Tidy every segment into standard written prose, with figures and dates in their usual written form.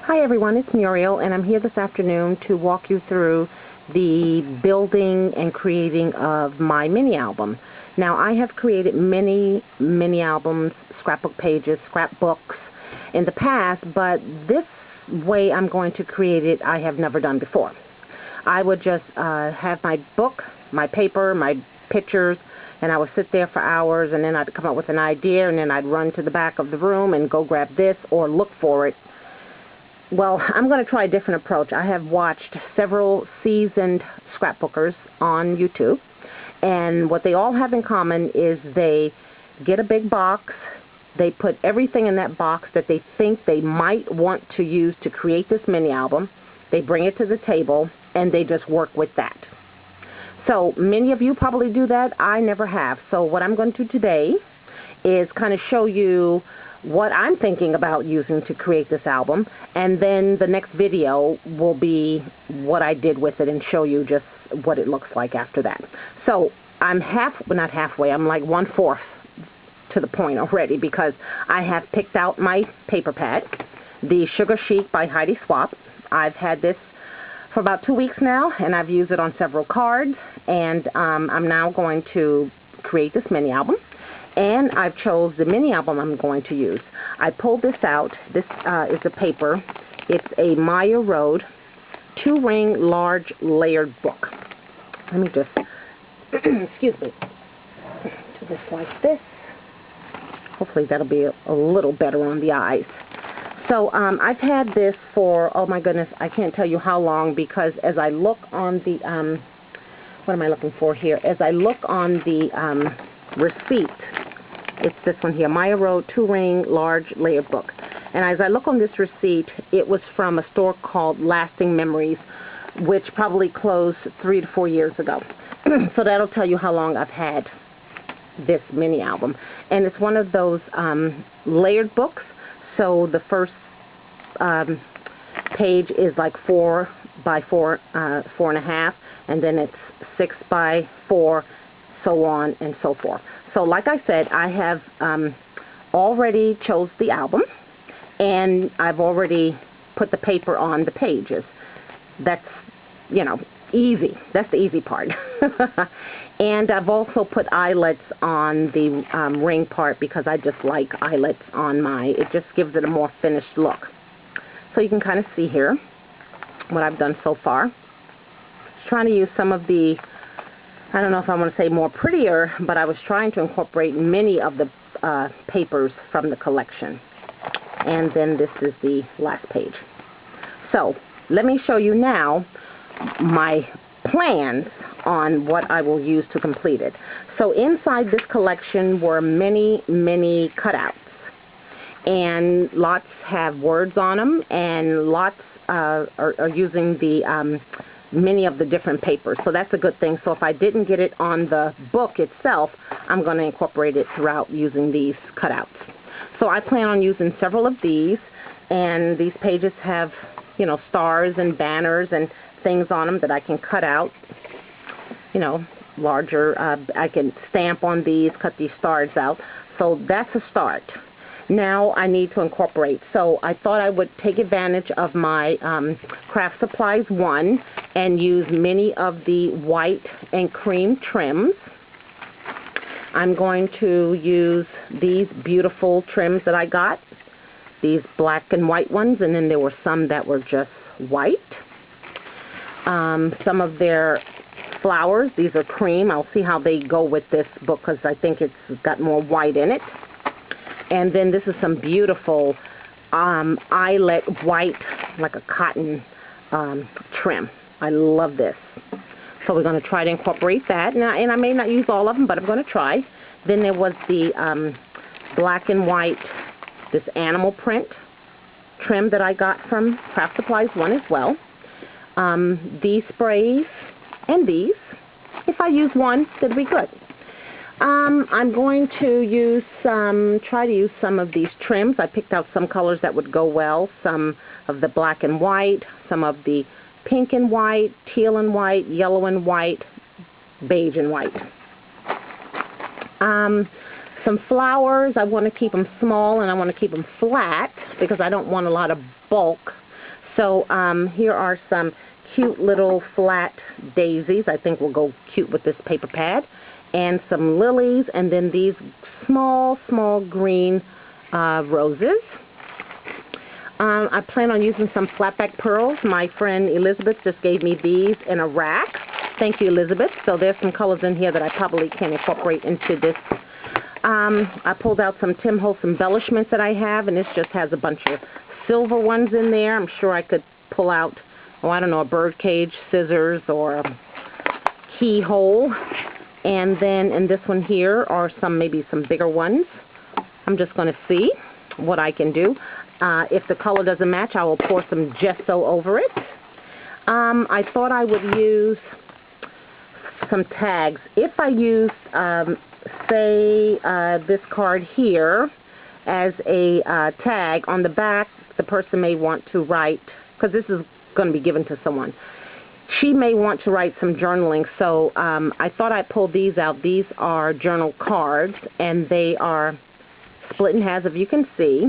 Hi everyone, it's Muriel, and I'm here this afternoon to walk you through the building and creating of my mini album. Now, I have created many mini albums, scrapbook pages, scrapbooks in the past, but this way I'm going to create it I have never done before. I would just have my book, my paper, my pictures, and I would sit there for hours, and then I'd come up with an idea, and then I'd run to the back of the room and go grab this or look for it. Well, I'm going to try a different approach. I have watched several seasoned scrapbookers on YouTube, and what they all have in common is they get a big box, they put everything in that box that they think they might want to use to create this mini album, they bring it to the table, and they just work with that. So many of you probably do that. I never have. So what I'm going to do today is kind of show you what I'm thinking about using to create this album, and then the next video will be what I did with it and show you just what it looks like after that. So I'm not halfway, I'm like 1/4 to the point already, because I have picked out my paper pad, the Sugar Chic by Heidi Swapp. I've had this for about 2 weeks now, and I've used it on several cards, and I'm now going to create this mini album. And I've chose the mini album I'm going to use. I pulled this out. This is a paper. It's a Muriel 2-ring large layered book. Let me just, excuse me, do this like this. Hopefully that'll be a little better on the eyes. So I've had this for, oh my goodness, I can't tell you how long, because as I look on the, what am I looking for here? As I look on the receipt, it's this one here, Muriel 2-ring large layered book. And as I look on this receipt, it was from a store called Lasting Memories, which probably closed 3 to 4 years ago. So that'll tell you how long I've had this mini album. And it's one of those layered books. So the first page is like 4 by 4, 4.5, and then it's 6 by 4, so on and so forth. So like I said, I have already chose the album, and I've already put the paper on the pages. That's, you know, easy. That's the easy part. And I've also put eyelets on the ring part, because I just like eyelets on it just gives it a more finished look. So you can kind of see here what I've done so far. Just trying to use some of the, I don't know if I want to say more prettier, but I was trying to incorporate many of the papers from the collection. And then this is the last page. So let me show you now my plans on what I will use to complete it. So inside this collection were many cutouts, and lots have words on them, and lots are using the many of the different papers. So that's a good thing. So if I didn't get it on the book itself, I'm going to incorporate it throughout using these cutouts. So I plan on using several of these, and these pages have, you know, stars and banners and things on them that I can cut out, you know, larger. I can stamp on these, cut these stars out. So that's a start. Now I need to incorporate. So I thought I would take advantage of my Craft Supplies 1 and use many of the white and cream trims. I'm going to use these beautiful trims that I got, these black and white ones, and then there were some that were just white. Some of their flowers, these are cream. I'll see how they go with this book, because I think it's got more white in it. And then this is some beautiful eyelet white, like a cotton trim. I love this. So we're going to try to incorporate that. And I may not use all of them, but I'm going to try. Then there was the black and white, this animal print trim that I got from Craft Supplies 1 as well. These sprays and these. If I use one, that'll be good. I'm going to try to use some of these trims. I picked out some colors that would go well. Some of the black and white, some of the pink and white, teal and white, yellow and white, beige and white. Some flowers, I want to keep them small, and I want to keep them flat, because I don't want a lot of bulk. So here are some cute little flat daisies. I think will go cute with this paper pad. And some lilies, and then these small green roses. I plan on using some flatback pearls. My friend Elizabeth just gave me these in a rack. Thank you, Elizabeth. So there's some colors in here that I probably can incorporate into this. I pulled out some Tim Holtz embellishments that I have, and this just has a bunch of silver ones in there. I'm sure I could pull out, oh, I don't know, a bird cage, scissors, or a keyhole. And then in this one here are maybe some bigger ones. I'm just going to see what I can do. If the color doesn't match, I will pour some gesso over it. I thought I would use some tags. If I used, say, this card here as a tag on the back, the person may want to write, because this is going to be given to someone. She may want to write some journaling, so I thought I'd pull these out. These are journal cards, and they are split in halves, if you can see.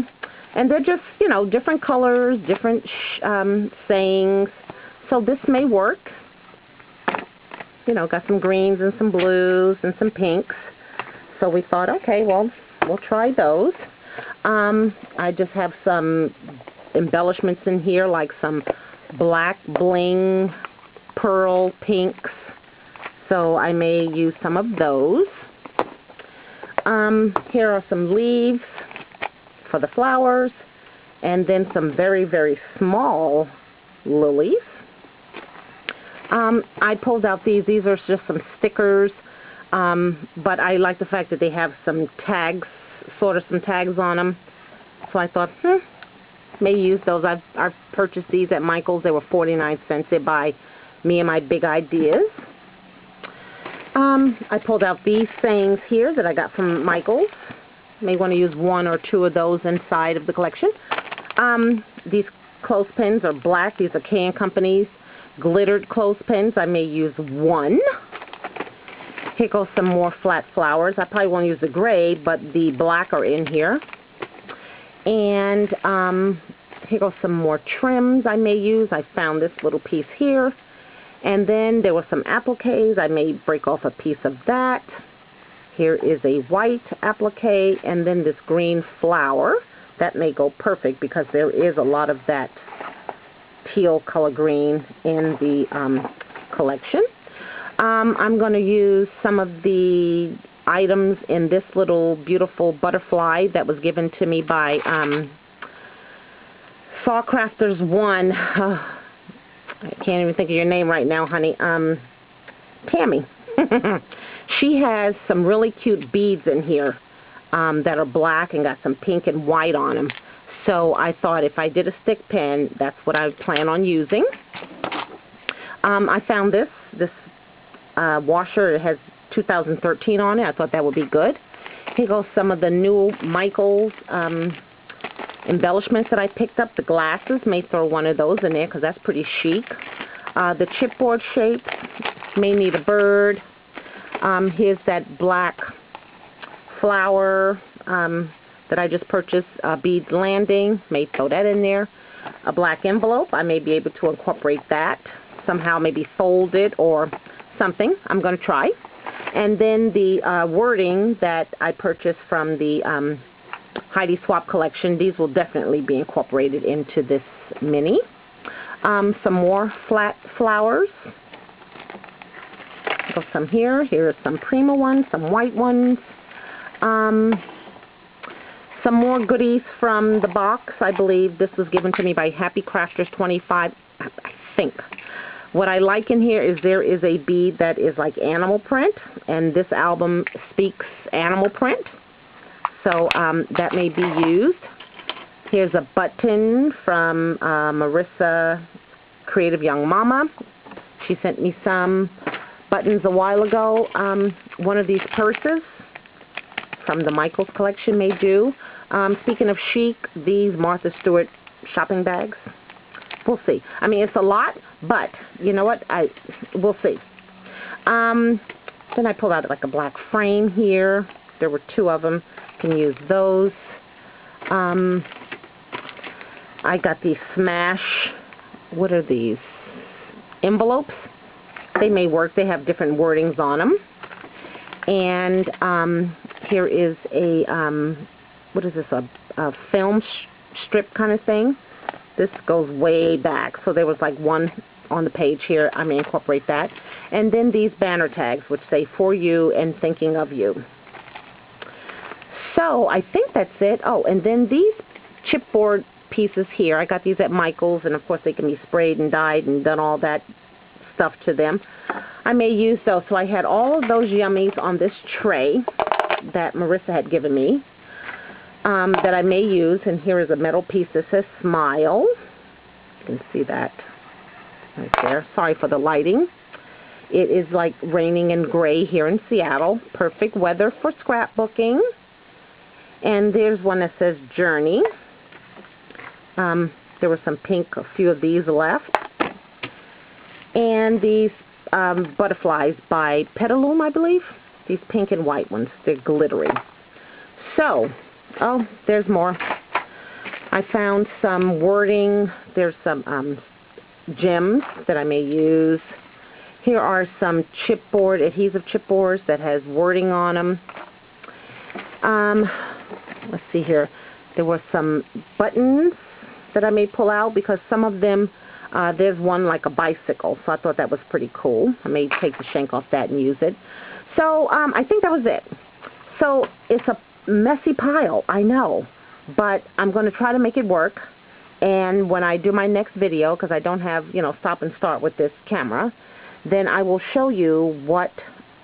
And they're just, you know, different colors, different sayings. So this may work. You know, got some greens and some blues and some pinks. So we thought, okay, well, we'll try those. I just have some embellishments in here, like some black bling pearl pinks, so I may use some of those. Here are some leaves for the flowers, and then some very small lilies. I pulled out these are just some stickers, but I like the fact that they have some tags, some tags on them, so I thought, may use those. I've purchased these at Michael's. They were 49 cents. They buy me and my big ideas. I pulled out these sayings here that I got from Michael's. May want to use one or two of those inside of the collection. These clothespins are black. These are Can Company's glittered clothespins. I may use one. Here goes some more flat flowers. I probably won't use the gray, but the black are in here. And here goes some more trims I may use. I found this little piece here. And then there were some appliques. I may break off a piece of that. Here is a white applique, and then this green flower. That may go perfect because there is a lot of that teal color green in the collection. I'm going to use some of the items in this little beautiful butterfly that was given to me by Saw Crafters 1. I can't even think of your name right now, honey. Tammy. She has some really cute beads in here that are black and got some pink and white on them. So I thought if I did a stick pin, that's what I would plan on using. I found this washer. It has 2013 on it. I thought that would be good. Here goes some of the new Michael's embellishments that I picked up. The glasses, may throw one of those in there because that's pretty chic. The chipboard shape, may need a bird. Here's that black flower that I just purchased, Beads Landing, may throw that in there. A black envelope, I may be able to incorporate that somehow, maybe fold it or something. I'm going to try. And then the wording that I purchased from the Heidi Swapp collection, these will definitely be incorporated into this mini. Some more flat flowers. Go some here. Here are some Prima ones, some white ones. Some more goodies from the box. I believe this was given to me by Happy Crafters 25, I think. What I like in here is there is a bead that is like animal print, and this album speaks animal print. So that may be used. Here's a button from Marissa, Creative Young Mama. She sent me some buttons a while ago. One of these purses from the Michael's collection may do. Speaking of chic, these Martha Stewart shopping bags. We'll see. I mean, it's a lot, but you know what? We'll see. Then I pulled out like a black frame here. There were two of them. Can use those. I got these Smash what are these? Envelopes. They may work. They have different wordings on them. And here is a, what is this, a film strip kind of thing. This goes way back. So there was like one on the page here. I may incorporate that. And then these banner tags, which say, "For you and thinking of you." So I think that's it. Oh, and then these chipboard pieces here. I got these at Michael's, and of course they can be sprayed and dyed and done all that stuff to them. I may use those. So I had all of those yummies on this tray that Marissa had given me that I may use. And here is a metal piece that says "Smile." You can see that right there. Sorry for the lighting. It is like raining and gray here in Seattle. Perfect weather for scrapbooking. And there's one that says "Journey." There were some pink, a few of these left. And these butterflies by Petaluma, I believe. These pink and white ones. They're glittery. So, oh, there's more. I found some wording. There's some gems that I may use. Here are some chipboard, adhesive chipboards that has wording on them. Let's see here. There were some buttons that I may pull out because some of them, there's one like a bicycle, so I thought that was pretty cool. I may take the shank off that and use it. So I think that was it. So it's a messy pile, I know, but I'm going to try to make it work. And when I do my next video, because I don't have, stop and start with this camera, then I will show you what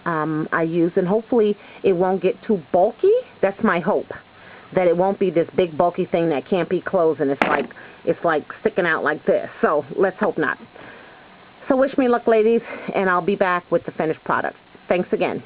I use, and hopefully it won't get too bulky. That's my hope, that it won't be this big bulky thing that can't be closed and it's like sticking out like this. So let's hope not. So wish me luck, ladies, and I'll be back with the finished product. Thanks again.